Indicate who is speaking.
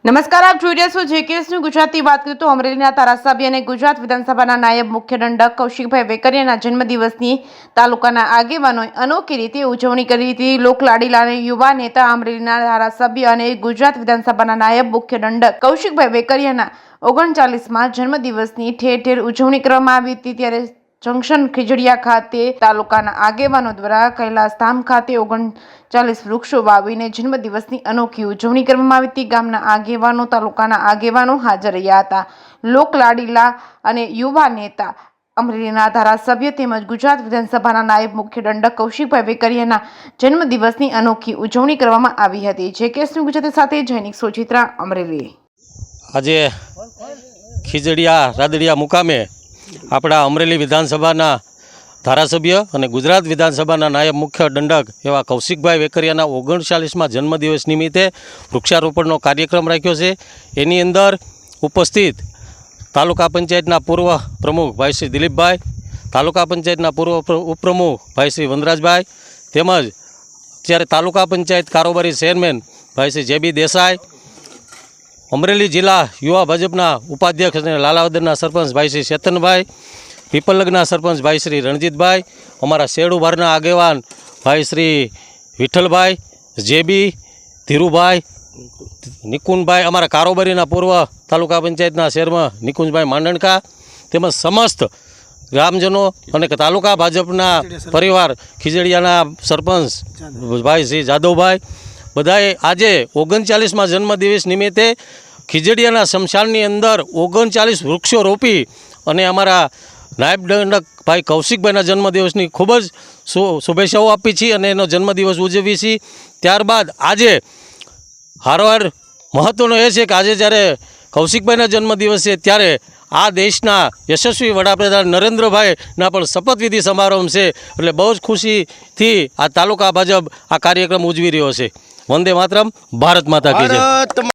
Speaker 1: નમસ્કાર, આપ જોઈ રહ્યા છો જેકેએસનું ગુજરાતી વાત કરીએ તો અમરેલીના ધારાસભ્ય અને ગુજરાત વિધાનસભાના નાયબ મુખ્ય દંડક કૌશિકભાઈ વેકરિયાના જન્મદિવસની તાલુકાના આગેવાનોએ અનોખી રીતે ઉજવણી કરી હતી। લોકલાડીલા અને યુવા નેતા અમરેલીના ધારાસભ્ય અને ગુજરાત વિધાનસભાના નાયબ મુખ્ય દંડક કૌશિકભાઈ વેકરિયાના 39મા જન્મદિવસની ઠેર ઠેર ઉજવણી કરવામાં આવી હતી। ત્યારે જંકશન ખીજડીયા ખાતે તાલુકાના આગેવાનો દ્વારા કૈલાસધામ ખાતે 39 વૃક્ષો વાવીને જન્મદિવસની અનોખી ઉજવણી કરવામાં આવી હતી। ગામના આગેવાનો, તાલુકાના આગેવાનો હાજર રહ્યા હતા। લોકલાડીલા અને યુવા નેતા અમરેલીના ધારાસભ્ય તેમજ ગુજરાત વિધાનસભાના નાયબ મુખ્ય દંડક કૌશિકભાઈ વેકરિયાના જન્મદિવસની અનોખી ઉજવણી કરવામાં આવી હતી। જેકેએસનું ગુજરાતી સાથે જૈનિક સોચિત્રા અમરેલી।
Speaker 2: આજે ખીજડીયા રાદડિયા મુકામે આપણા અમરેલી વિધાનસભાના ધારાસભ્ય અને ગુજરાત વિધાનસભાના નાયબ મુખ્ય દંડક એવા કૌશિકભાઈ વેકરિયાના 39મા જન્મદિવસ નિમિત્તે વૃક્ષારોપણનો કાર્યક્રમ રાખ્યો છે। એની અંદર ઉપસ્થિત તાલુકા પંચાયતના પૂર્વ પ્રમુખ ભાઈ શ્રી દિલીપભાઈ, તાલુકા પંચાયતના પૂર્વ ઉપપ્રમુખ ભાઈ શ્રી વનરાજભાઈ, તેમજ ત્યારે તાલુકા પંચાયત કારોબારી ચેરમેન ભાઈ શ્રી જેબી દેસાઈ, અમરેલી જિલ્લા યુવા ભાજપના ઉપાધ્યક્ષ અને લાલાવદરના સરપંચ ભાઈ શ્રી ચેતનભાઈ, પીપલગના સરપંચ ભાઈ શ્રી રણજીતભાઈ, અમારા શેડુભારના આગેવાન ભાઈ શ્રી વિઠ્ઠલભાઈ, જેબી, ધીરુભાઈ, નિકુંજભાઈ, અમારા કારોબારીના પૂર્વ તાલુકા પંચાયતના ચેરમેન નિકુંજભાઈ માંડણકા, તેમજ સમસ્ત ગ્રામજનો અને તાલુકા ભાજપના પરિવાર ખીજડીયાના સરપંચ ભાઈ શ્રી જાદવભાઈ, બધાએ આજે 39મા જન્મદિવસ નિમિત્તે ખીજડીયાના શમશાનની અંદર 39 વૃક્ષો રોપી અને અમારા નાયબ દંડક ભાઈ કૌશિકભાઈના જન્મદિવસની ખૂબ જ શુભેચ્છાઓ આપી છીએ અને એનો જન્મદિવસ ઉજવીએ છીએ। ત્યારબાદ આજે હારવાર મહત્ત્વનો એ છે કે આજે જ્યારે કૌશિકભાઈના જન્મદિવસ છે ત્યારે આ દેશના યશસ્વી વડાપ્રધાન નરેન્દ્રભાઈના પણ શપથવિધિ સમારંભ છે, એટલે બહુ જ ખુશીથી આ તાલુકા ભાજપ આ કાર્યક્રમ ઉજવી રહ્યો છે। વંદે માતરમ, ભારત માતા કી જય।